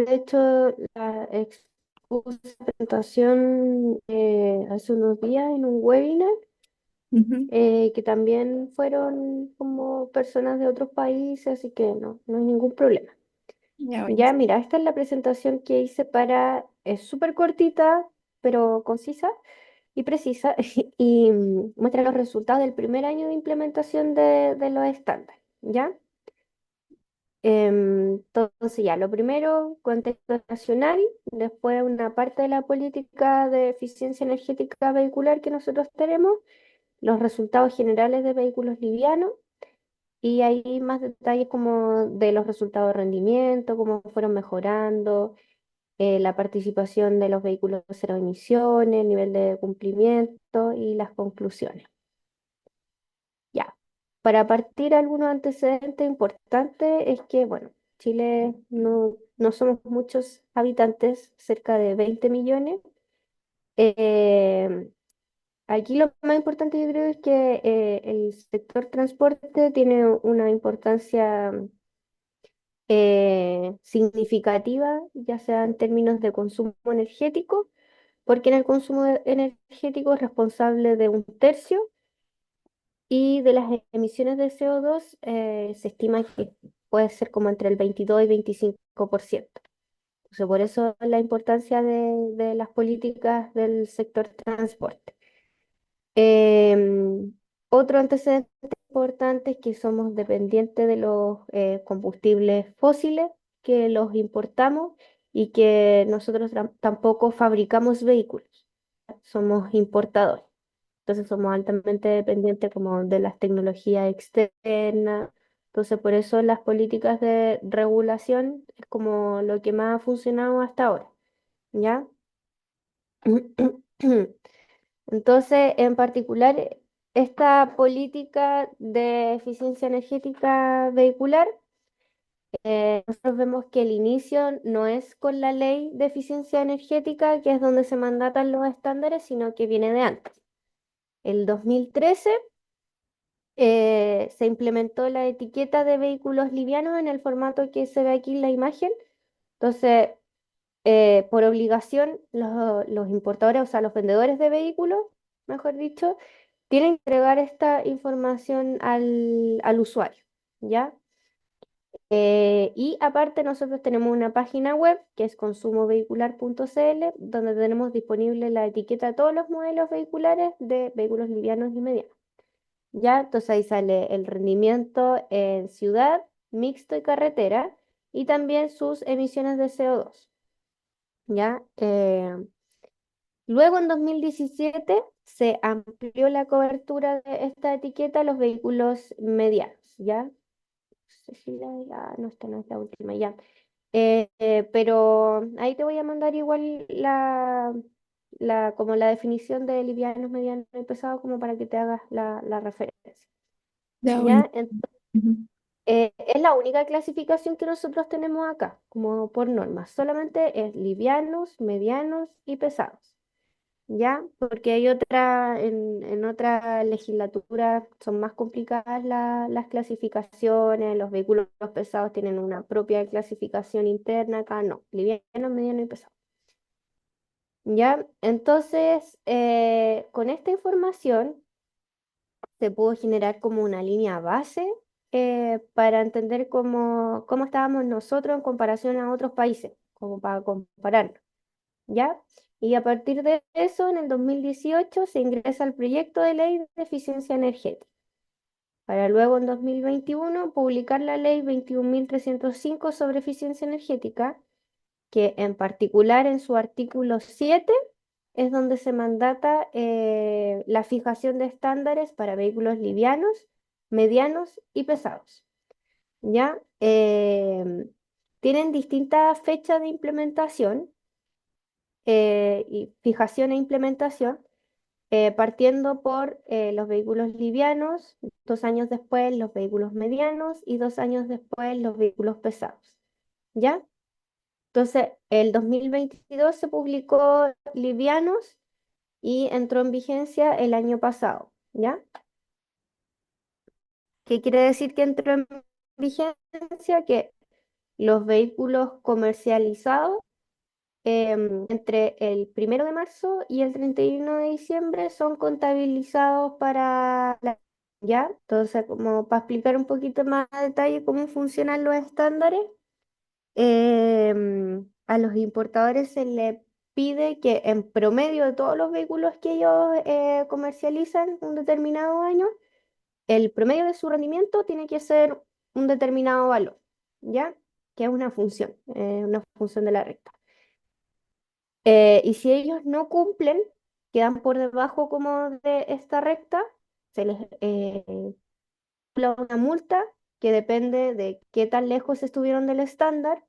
de hecho, expuse la presentación hace unos días en un webinar, Ujú. que también fueron como personas de otros países, así que no hay ningún problema. Ya, Ya, buenísimo. mira, esta es la presentación que hice es súper cortita, pero concisa y precisa, y muestra los resultados del primer año de implementación de los estándares, ¿ya? Entonces, ya, lo primero, contexto nacional, después una parte de la política de eficiencia energética vehicular que nosotros tenemos, los resultados generales de vehículos livianos, y ahí más detalles como de los resultados de rendimiento, cómo fueron mejorando, la participación de los vehículos cero emisiones, el nivel de cumplimiento y las conclusiones. Ya. Para partir, algunos antecedentes importantes es que, bueno, Chile no somos muchos habitantes, cerca de 20 millones. Eh, Aquí lo más importante yo creo es que el sector transporte tiene una importancia significativa, ya sea en términos de consumo energético, porque en el consumo energético es responsable de un tercio y de las emisiones de CO2 se estima que puede ser como entre el 22 y 25%. Entonces, por eso la importancia de las políticas del sector transporte. Em, Otro antecedente importante es que somos dependientes de los combustibles fósiles, que los importamos y que nosotros tampoco fabricamos vehículos, somos importadores. Entonces somos altamente dependientes como de las tecnologías externas. Entonces por eso las políticas de regulación es como lo que más ha funcionado hasta ahora, ¿ya? Entonces, en particular, esta política de eficiencia energética vehicular, nosotros vemos que el inicio no es con la ley de eficiencia energética, que es donde se mandatan los estándares, sino que viene de antes. El 2013 se implementó la etiqueta de vehículos livianos en el formato que se ve aquí en la imagen. Entonces, por obligación, los importadores, o sea, los vendedores de vehículos, mejor dicho, tienen que entregar esta información al usuario, ¿ya? Y aparte nosotros tenemos una página web que es consumovehicular.cl, donde tenemos disponible la etiqueta de todos los modelos vehiculares de vehículos livianos y medianos. ¿Ya? Entonces ahí sale el rendimiento en ciudad, mixto y carretera, y también sus emisiones de CO2. ¿Ya? Luego, en 2017, se amplió la cobertura de esta etiqueta a los vehículos medianos, ¿ya? No sé si no, esta no es la última, ya. Pero ahí te voy a mandar igual como la definición de livianos, medianos y pesados, como para que te hagas la referencia, Ya, ¿ya? buenísimo. Ujú. Es la única clasificación que nosotros tenemos acá, como por norma. Solamente es livianos, medianos y pesados. ¿Ya? Porque hay en otra legislatura son más complicadas las clasificaciones, los vehículos pesados tienen una propia clasificación interna, acá no, liviano, mediano y pesado. ¿Ya? Entonces, con esta información se pudo generar como una línea base para entender cómo estábamos nosotros en comparación a otros países, como para comparar. ¿Ya? Y a partir de eso, en el 2018 se ingresa el proyecto de ley de eficiencia energética, para luego en 2021 publicar la ley 21.305 sobre eficiencia energética, que en particular en su artículo 7 es donde se mandata la fijación de estándares para vehículos livianos, medianos y pesados. ¿Ya? Tienen distintas fechas de implementación y fijación e implementación, partiendo por los vehículos livianos, 2 años después los vehículos medianos y 2 años después los vehículos pesados. ¿Ya? Entonces, el 2022 se publicó livianos y entró en vigencia el año pasado. ¿Ya? ¿Qué quiere decir que entró en vigencia? Que los vehículos comercializados entre el 1 de marzo y el 31 de diciembre son contabilizados para la... ¿Ya? Entonces, como para explicar un poquito más a detalle cómo funcionan los estándares, a los importadores se les pide que en promedio de todos los vehículos que ellos comercializan un determinado año, el promedio de su rendimiento tiene que ser un determinado valor, ¿ya? Que es una función de la recta. Y si ellos no cumplen, quedan por debajo como de esta recta, se les aplica una multa que depende de qué tan lejos estuvieron del estándar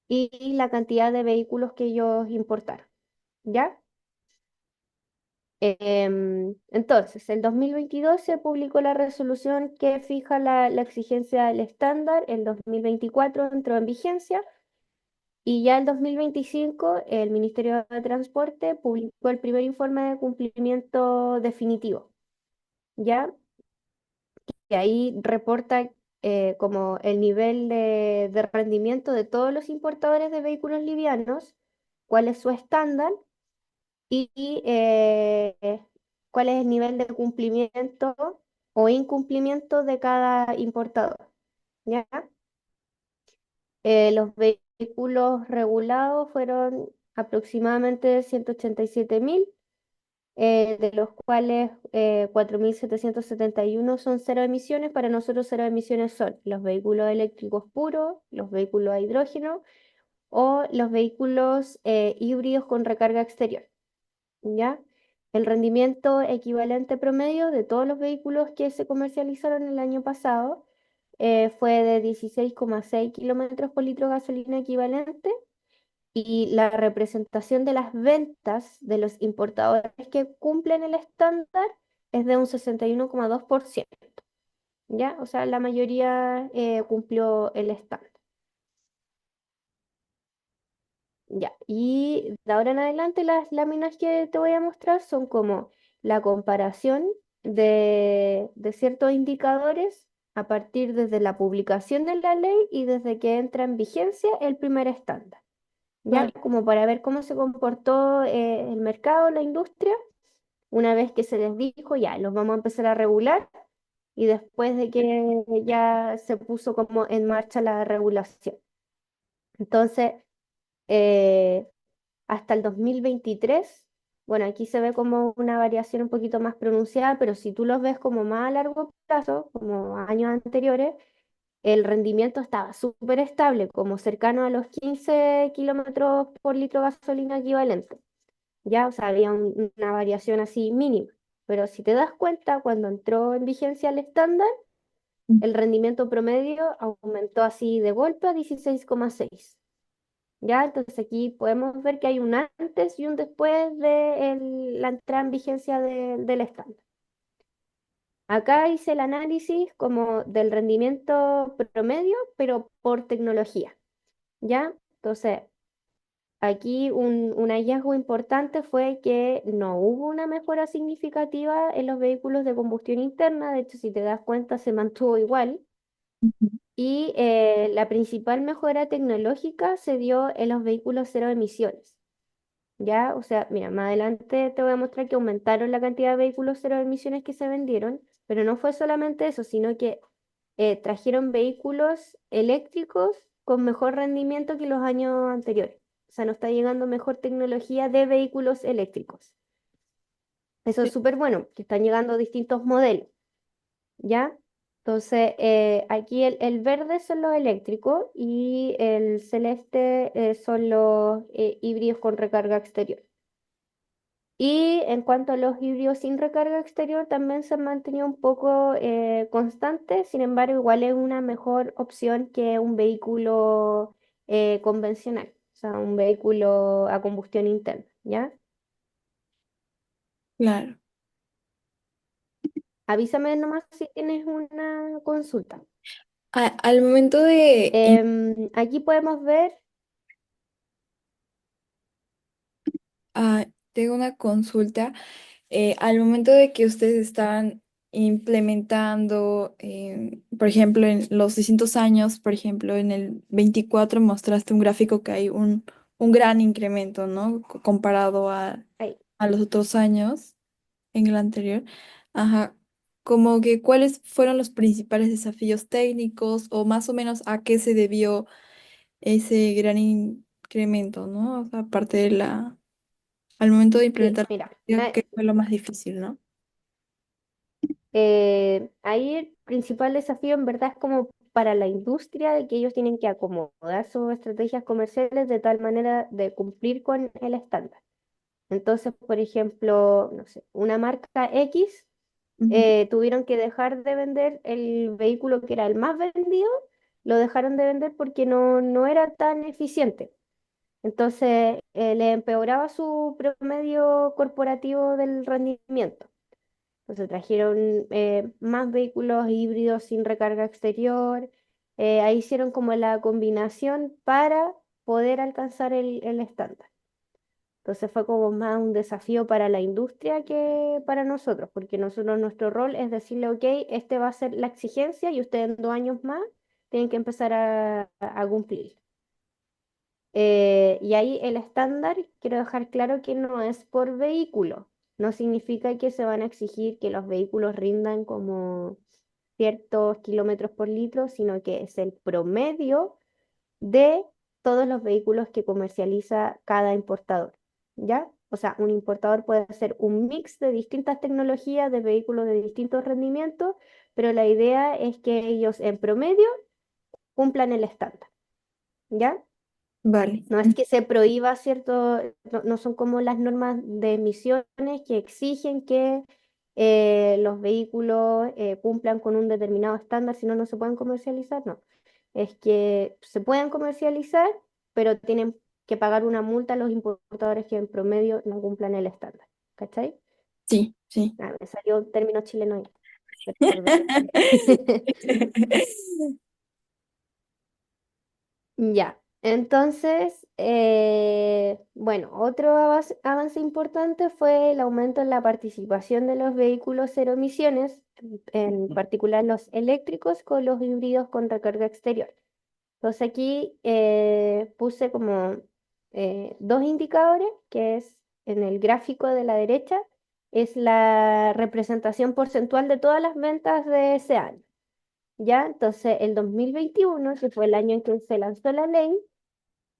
y la cantidad de vehículos que ellos importaron, ¿ya? Entonces, el 2022 se publicó la resolución que fija la exigencia del estándar, el 2024 entró en vigencia y ya el 2025 el Ministerio de Transporte publicó el primer informe de cumplimiento definitivo, ¿ya? Y ahí reporta como el nivel de rendimiento de todos los importadores de vehículos livianos, cuál es su estándar y cuál es el nivel de cumplimiento o incumplimiento de cada importador, ¿ya? Los vehículos regulados fueron aproximadamente 187.000, de los cuales 4.771 son cero emisiones. Para nosotros cero emisiones son los vehículos eléctricos puros, los vehículos a hidrógeno o los vehículos híbridos con recarga exterior. ¿Ya? El rendimiento equivalente promedio de todos los vehículos que se comercializaron el año pasado fue de 16,6 kilómetros por litro de gasolina equivalente y la representación de las ventas de los importadores que cumplen el estándar es de un 61,2%. ¿Ya? O sea, la mayoría cumplió el estándar. Ya, y de ahora en adelante las láminas que te voy a mostrar son como la comparación de ciertos indicadores a partir desde la publicación de la ley y desde que entra en vigencia el primer estándar, ya Vale. como para ver cómo se comportó el mercado, la industria, una vez que se les dijo, ya, los vamos a empezar a regular y después de que ya se puso como en marcha la regulación. Entonces, eh, hasta el 2023. Bueno, aquí se ve como una variación un poquito más pronunciada, pero si tú los ves como más a largo plazo, como años anteriores, el rendimiento estaba súper estable, como cercano a los 15 kilómetros por litro de gasolina equivalente. Ya, o sea, había una variación así mínima. Pero si te das cuenta, cuando entró en vigencia el estándar, el rendimiento promedio aumentó así de golpe a 16,6. Ya, entonces aquí podemos ver que hay un antes y un después de la entrada en vigencia del estándar. Acá hice el análisis como del rendimiento promedio, pero por tecnología. ¿Ya? Entonces, aquí un hallazgo importante fue que no hubo una mejora significativa en los vehículos de combustión interna. De hecho, si te das cuenta, se mantuvo igual. Ujú. Y la principal mejora tecnológica se dio en los vehículos cero emisiones. Ya, o sea, mira, más adelante te voy a mostrar que aumentaron la cantidad de vehículos cero emisiones que se vendieron, pero no fue solamente eso, sino que trajeron vehículos eléctricos con mejor rendimiento que los años anteriores. O sea, nos está llegando mejor tecnología de vehículos eléctricos. Eso es Sí, súper bueno, que están llegando distintos modelos, ¿ya? Entonces, aquí el verde son los eléctricos y el celeste son los híbridos con recarga exterior. Y en cuanto a los híbridos sin recarga exterior, también se han mantenido un poco constantes, sin embargo, igual es una mejor opción que un vehículo convencional, o sea, un vehículo a combustión interna, ¿ya? claro. Avísame nomás si tienes una consulta. Al momento de, Aquí podemos ver, tengo una consulta, al momento de que ustedes estaban implementando, por ejemplo, en los distintos años, por ejemplo, en el 24 mostraste un gráfico que hay un gran incremento, ¿no? Comparado Ahí. a los otros años en el anterior. Ajá. Como que cuáles fueron los principales desafíos técnicos o más o menos a qué se debió ese gran incremento, ¿no? O sea, aparte de al momento de Sí, implementar, mira, ¿qué fue lo más difícil, ¿no? ahí el principal desafío en verdad es como para la industria de que ellos tienen que acomodar sus estrategias comerciales de tal manera de cumplir con el estándar. Entonces, por ejemplo, no sé, una marca X Ujú. tuvieron que dejar de vender el vehículo que era el más vendido, lo dejaron de vender porque no era tan eficiente. Entonces, le empeoraba su promedio corporativo del rendimiento. Entonces trajeron más vehículos híbridos sin recarga exterior. Ahí hicieron como la combinación para poder alcanzar el estándar. Entonces fue como más un desafío para la industria que para nosotros, porque nosotros nuestro rol es decirle, ok, este va a ser la exigencia y ustedes en 2 años más tienen que empezar a cumplir. Y ahí el estándar, quiero dejar claro que no es por vehículo. No significa que se van a exigir que los vehículos rindan como ciertos kilómetros por litro, sino que es el promedio de todos los vehículos que comercializa cada importador. ¿Ya? O sea, un importador puede hacer un mix de distintas tecnologías de vehículos de distintos rendimientos, pero la idea es que ellos en promedio cumplan el estándar. ¿Ya? Vale. No es que se prohíba, ¿cierto? No son como las normas de emisiones que exigen que los vehículos cumplan con un determinado estándar, si no, no se pueden comercializar, no. Es que se pueden comercializar, pero tienen que pagar una multa a los importadores que en promedio no cumplan el estándar. ¿Cachai? Sí, sí. Ah, me salió un término chileno ahí, perdón. Ya, entonces, bueno, otro avance importante fue el aumento en la participación de los vehículos cero emisiones, en particular los eléctricos con los híbridos con recarga exterior. Entonces aquí puse como dos indicadores, que es en el gráfico de la derecha, es la representación porcentual de todas las ventas de ese año. ¿Ya? Entonces, el 2021, que fue el año en que se lanzó la ley,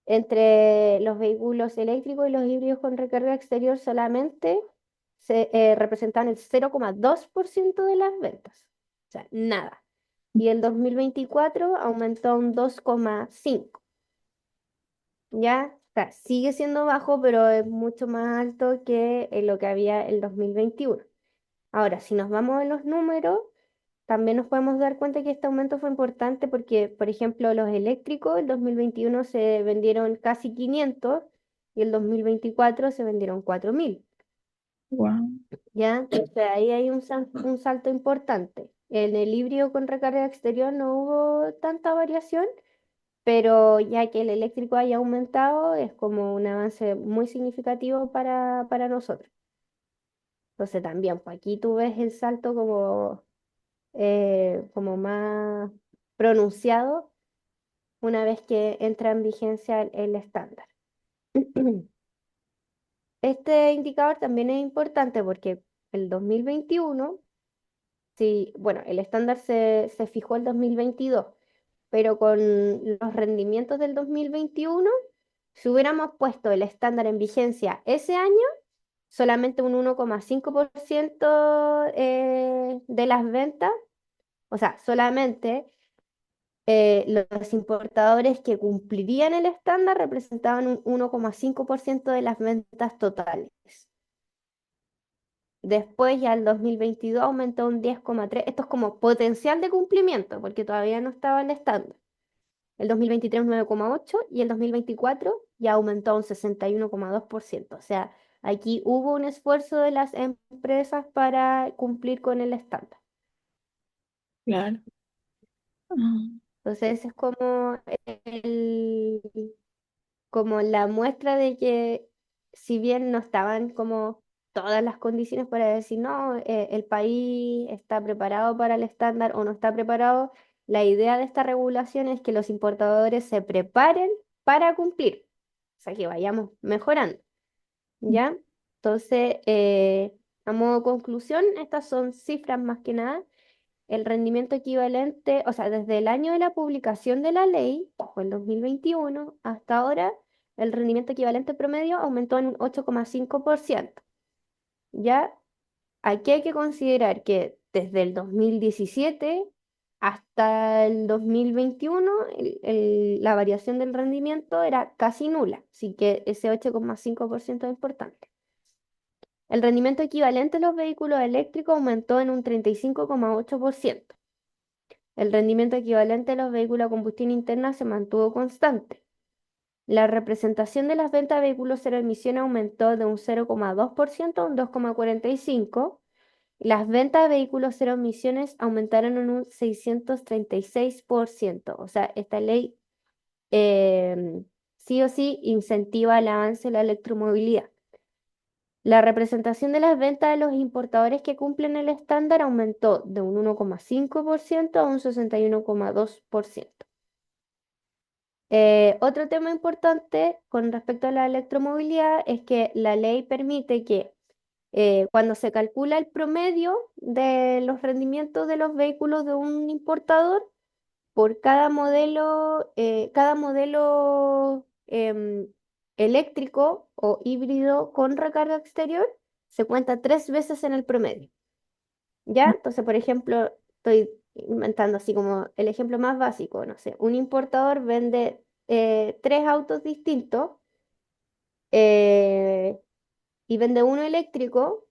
entre los vehículos eléctricos y los híbridos con recarga exterior solamente se representaban el 0,2% de las ventas. O sea, nada. Y el 2024 aumentó a un 2,5%. ¿Ya? O sea, sigue siendo bajo, pero es mucho más alto que lo que había el 2021. Ahora, si nos vamos a los números, también nos podemos dar cuenta que este aumento fue importante porque, por ejemplo, los eléctricos, el 2021 se vendieron casi 500 y el 2024 se vendieron 4.000. Wow. ¿Ya? Entonces ahí hay un salto importante. En el híbrido con recarga exterior no hubo tanta variación, pero ya que el eléctrico haya aumentado es como un avance muy significativo para nosotros. Entonces también, pues aquí tú ves el salto como más pronunciado una vez que entra en vigencia el estándar. Este indicador también es importante porque el 2021, sí, bueno, el estándar se fijó el 2022, pero con los rendimientos del 2021, si hubiéramos puesto el estándar en vigencia ese año, solamente un 1,5% de las ventas, o sea, solamente los importadores que cumplirían el estándar representaban un 1,5% de las ventas totales. Después ya el 2022 aumentó un 10,3%. Esto es como potencial de cumplimiento, porque todavía no estaba el estándar. El 2023 un 9,8% y el 2024 ya aumentó a un 61,2%. O sea, aquí hubo un esfuerzo de las empresas para cumplir con el estándar. Claro. Ah, Entonces es el, como la muestra de que si bien no estaban como todas las condiciones para decir, no, el país está preparado para el estándar o no está preparado. La idea de esta regulación es que los importadores se preparen para cumplir, o sea, que vayamos mejorando, ¿ya? Entonces, a modo de conclusión, estas son cifras más que nada. El rendimiento equivalente, o sea, desde el año de la publicación de la ley, que fue el 2021, hasta ahora, el rendimiento equivalente promedio aumentó en un 8,5%. Ya aquí hay que considerar que desde el 2017 hasta el 2021 la variación del rendimiento era casi nula, así que ese 8,5% es importante. El rendimiento equivalente de los vehículos eléctricos aumentó en un 35,8%. El rendimiento equivalente de los vehículos a combustión interna se mantuvo constante. La representación de las ventas de vehículos cero emisión aumentó de un 0,2% a un 2,45%. Las ventas de vehículos cero emisiones aumentaron en un 636%. O sea, esta ley sí o sí incentiva el avance de la electromovilidad. La representación de las ventas de los importadores que cumplen el estándar aumentó de un 1,5% a un 61,2%. Otro tema importante con respecto a la electromovilidad es que la ley permite que cuando se calcula el promedio de los rendimientos de los vehículos de un importador, por cada modelo eléctrico o híbrido con recarga exterior, se cuenta 3 veces en el promedio. ¿Ya? Entonces, por ejemplo, estoy inventando así como el ejemplo más básico, no sé, un importador vende 3 autos distintos eh, y vende uno eléctrico.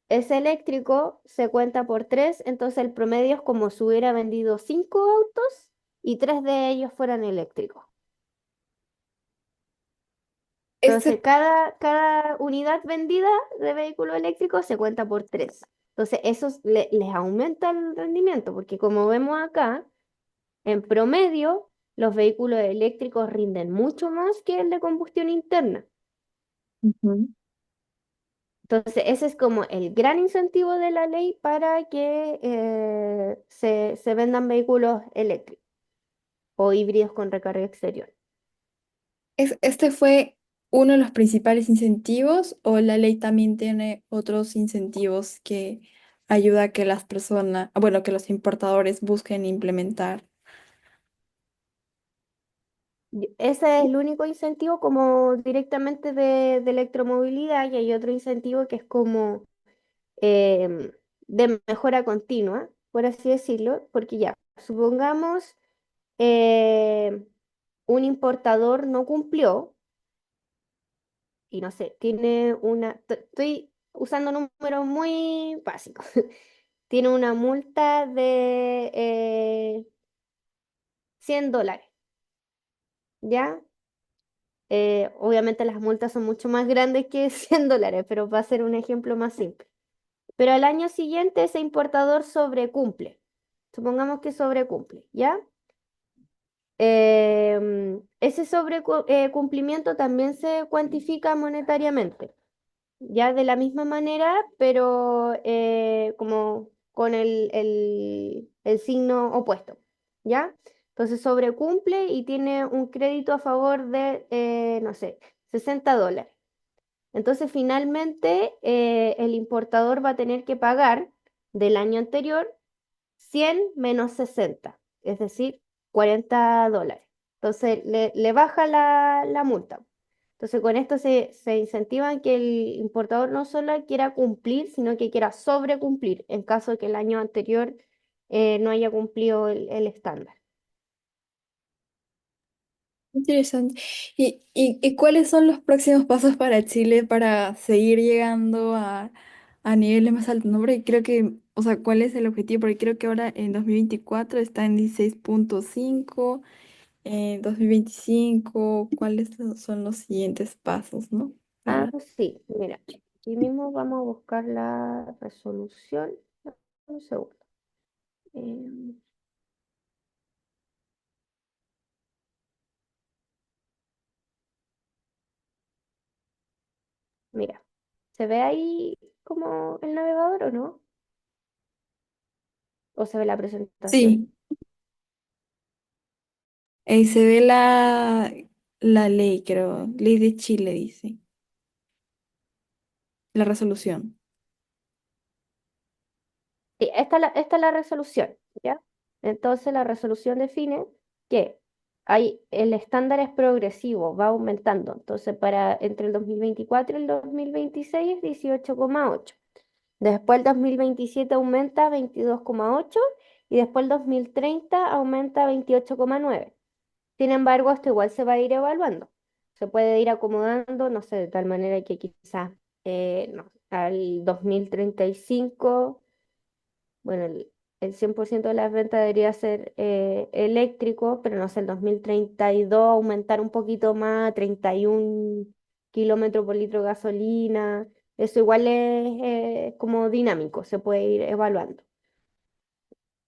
Ese eléctrico se cuenta por 3, entonces el promedio es como si hubiera vendido 5 autos y 3 de ellos fueran eléctricos. Este, Entonces cada unidad vendida de vehículo eléctrico se cuenta por 3. Entonces eso les aumenta el rendimiento, porque como vemos acá, en promedio los vehículos eléctricos rinden mucho más que el de combustión interna. Ujú. Entonces, ese es como el gran incentivo de la ley para que se vendan vehículos eléctricos o híbridos con recarga exterior. ¿Este fue uno de los principales incentivos o la ley también tiene otros incentivos que ayuda a que las personas, bueno, que los importadores busquen implementar? Ese es el único incentivo como directamente de electromovilidad y hay otro incentivo que es como em, de mejora continua, por así decirlo, porque ya, supongamos un importador no cumplió y no sé, tiene estoy usando números muy básicos, tiene una multa de $100, ¿ya? Obviamente las multas son mucho más grandes que $100, pero va a ser un ejemplo más simple. Pero al año siguiente ese importador sobrecumple. Supongamos que sobrecumple, ¿ya? Ese sobrecumplimiento también se cuantifica monetariamente. Ya de la misma manera, pero como con el signo opuesto, ¿ya? Entonces sobrecumple y tiene un crédito a favor de, no sé, $60. Entonces finalmente el importador va a tener que pagar del año anterior 100 menos 60, es decir, $40. Entonces le baja la multa. Entonces con esto se incentiva que el importador no solo quiera cumplir, sino que quiera sobrecumplir en caso de que el año anterior no haya cumplido el estándar. Interesante. ¿Y cuáles son los próximos pasos para Chile para seguir llegando a niveles más altos? ¿No? Porque creo que, o sea, ¿cuál es el objetivo? Porque creo que ahora en 2024 está en 16,5, en 2025, ¿cuáles son los siguientes pasos, ¿no? Ah, Para... sí, mira, aquí mismo vamos a buscar la resolución. Un segundo. Em, Mira. ¿Se ve ahí como el navegador o no? ¿O se ve la presentación? Sí, se ve la ley, creo, ley de Chile, dice, la resolución. Sí, esta es la resolución, ¿ya? Entonces la resolución define que el estándar es progresivo, va aumentando. Entonces entre el 2024 y el 2026 es 18,8. Después el 2027 aumenta a 22,8 y después el 2030 aumenta a 28,9. Sin embargo, esto igual se va a ir evaluando. Se puede ir acomodando, no sé, de tal manera que quizás no, al 2035, bueno, el 100% de las ventas debería ser eléctrico, pero no sé, el 2032 aumentar un poquito más, 31 kilómetros por litro de gasolina. Eso igual es como dinámico, se puede ir evaluando.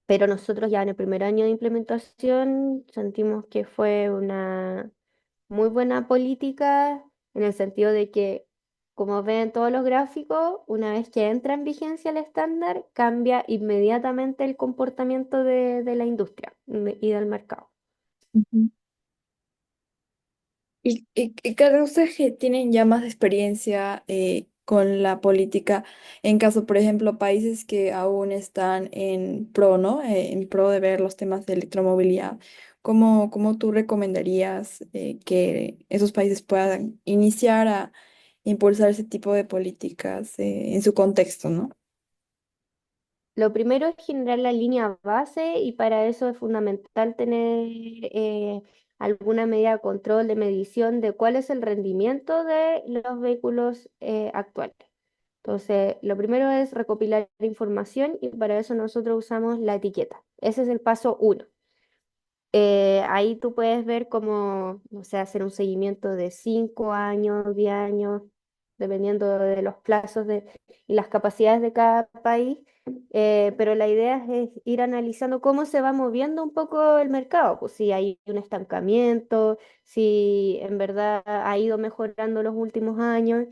Pero nosotros ya en el primer año de implementación sentimos que fue una muy buena política en el sentido de que, como ven todos los gráficos, una vez que entra en vigencia el estándar, cambia inmediatamente el comportamiento de la industria y del mercado. Ujú. Y cada ustedes que tienen ya más experiencia con la política, en caso, por ejemplo, países que aún están en pro, ¿no? En pro de ver los temas de electromovilidad, ¿cómo tú recomendarías que esos países puedan iniciar a impulsar ese tipo de políticas en su contexto, ¿no? Lo primero es generar la línea base y para eso es fundamental tener alguna medida de control, de medición de cuál es el rendimiento de los vehículos actuales. Entonces, lo primero es recopilar información y para eso nosotros usamos la etiqueta. Ese es el paso uno. Ahí tú puedes ver cómo, o sea, hacer un seguimiento de 5 años, 10 años, dependiendo de los plazos y las capacidades de cada país. Pero la idea es ir analizando cómo se va moviendo un poco el mercado, pues si hay un estancamiento, si en verdad ha ido mejorando los últimos años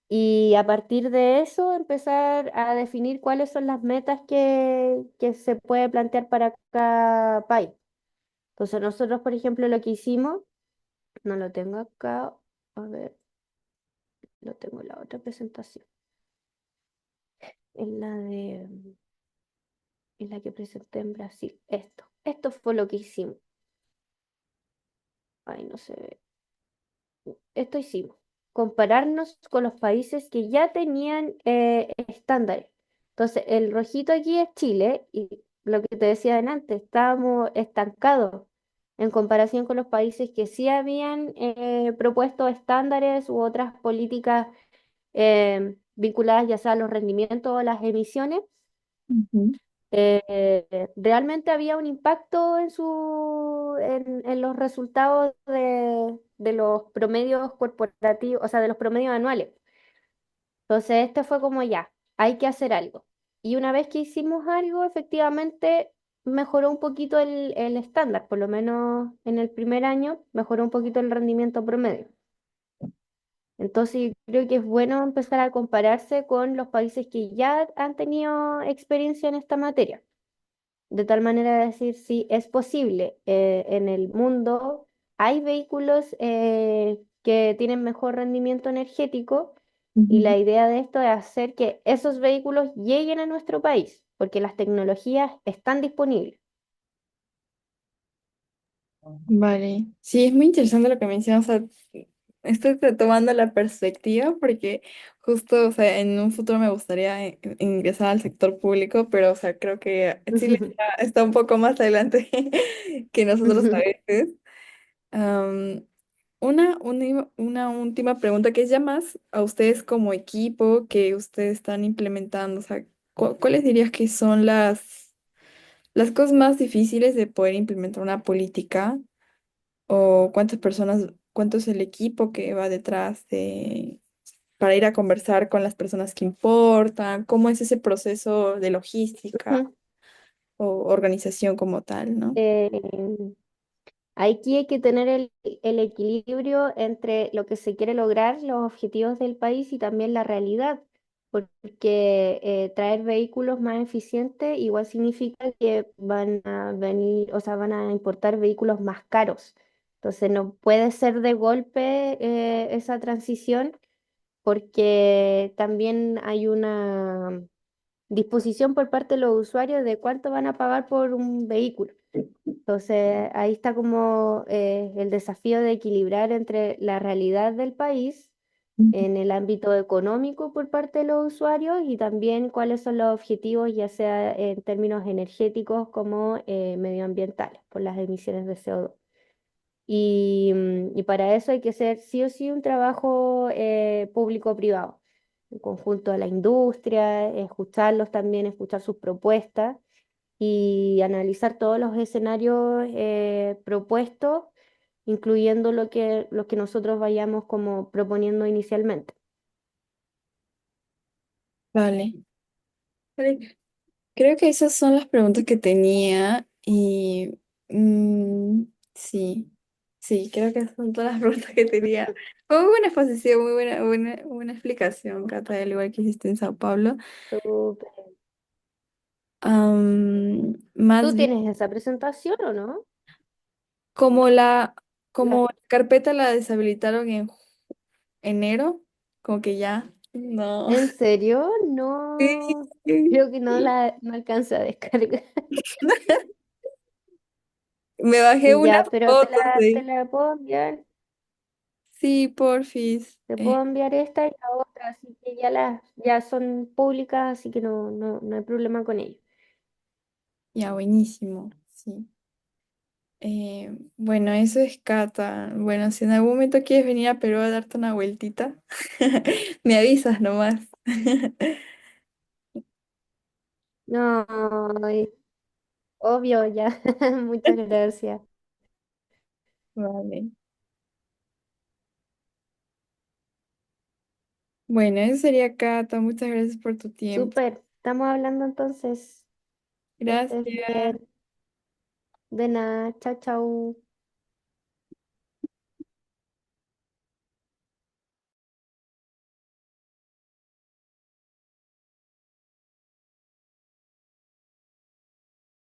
y a partir de eso empezar a definir cuáles son las metas que se puede plantear para cada país. Entonces nosotros, por ejemplo, lo que hicimos, no lo tengo acá, a ver, lo tengo en la otra presentación, en en la que presenté en Brasil. Esto fue lo que hicimos. Ay, no se ve. Esto hicimos. Compararnos con los países que ya tenían estándares. Entonces, el rojito aquí es Chile y lo que te decía antes, estábamos estancados en comparación con los países que sí habían propuesto estándares u otras políticas vinculadas ya sea a los rendimientos o las emisiones. Ujú. Realmente había un impacto en los resultados de los promedios corporativos, o sea, de los promedios anuales. Entonces, este fue como ya, hay que hacer algo. Y una vez que hicimos algo, efectivamente mejoró un poquito el estándar, por lo menos en el primer año, mejoró un poquito el rendimiento promedio. Entonces, yo creo que es bueno empezar a compararse con los países que ya han tenido experiencia en esta materia. De tal manera de decir si es posible. En el mundo hay vehículos que tienen mejor rendimiento energético y Ujú. la idea de esto es hacer que esos vehículos lleguen a nuestro país, porque las tecnologías están disponibles. Vale, sí, es muy interesante lo que mencionas. O sea, estoy retomando la perspectiva porque justo, o sea, en un futuro me gustaría ingresar al sector público, pero, o sea, creo que Chile está un poco más adelante que nosotros a veces. Am, una última pregunta que es ya más a ustedes como equipo que ustedes están implementando. O sea, ¿cuáles dirías que son las cosas más difíciles de poder implementar una política? ¿O cuántas personas, cuánto es el equipo que va detrás para ir a conversar con las personas que importan? ¿Cómo es ese proceso de logística Ujú. o organización como tal, ¿no? Eh, Aquí hay que tener el equilibrio entre lo que se quiere lograr, los objetivos del país y también la realidad, porque traer vehículos más eficientes igual significa que van a venir, o sea, van a importar vehículos más caros. Entonces no puede ser de golpe esa transición porque también hay una disposición por parte de los usuarios de cuánto van a pagar por un vehículo. Entonces, ahí está como el desafío de equilibrar entre la realidad del país Ujú. en el ámbito económico por parte de los usuarios y también cuáles son los objetivos, ya sea en términos energéticos como medioambientales, por las emisiones de CO2. Y para eso hay que hacer sí o sí un trabajo público-privado, en conjunto a la industria, escucharlos también, escuchar sus propuestas y analizar todos los escenarios propuestos, incluyendo lo que nosotros vayamos como proponiendo inicialmente. Vale. Vale. Creo que esas son las preguntas que tenía y sí, sí, creo que esas son todas las preguntas que tenía. Fue muy buena exposición, muy buena explicación, Cata, al igual que hiciste en Sao Paulo. Súper. Más ¿Tú bien, tienes esa presentación o no? como La- como la carpeta la deshabilitaron en enero, como que ya, no. ¿En serio? Sí, No, sí. creo que no alcanza a descargar. Me bajé unas Ya, pero fotos te de... la puedo enviar. Sí, porfis. Te puedo enviar esta y la otra, así que ya son públicas, así que no hay problema con ello. Ya, buenísimo. Sí. Bueno, eso es Cata. Bueno, si en algún momento quieres venir a Perú a darte una vueltita, me avisas nomás. No, obvio, ya. Muchas gracias. Vale. Bueno, eso sería Cata. Muchas gracias por tu tiempo. Súper. Estamos hablando entonces. Que estés Gracias. bien. De nada. Chao, chao.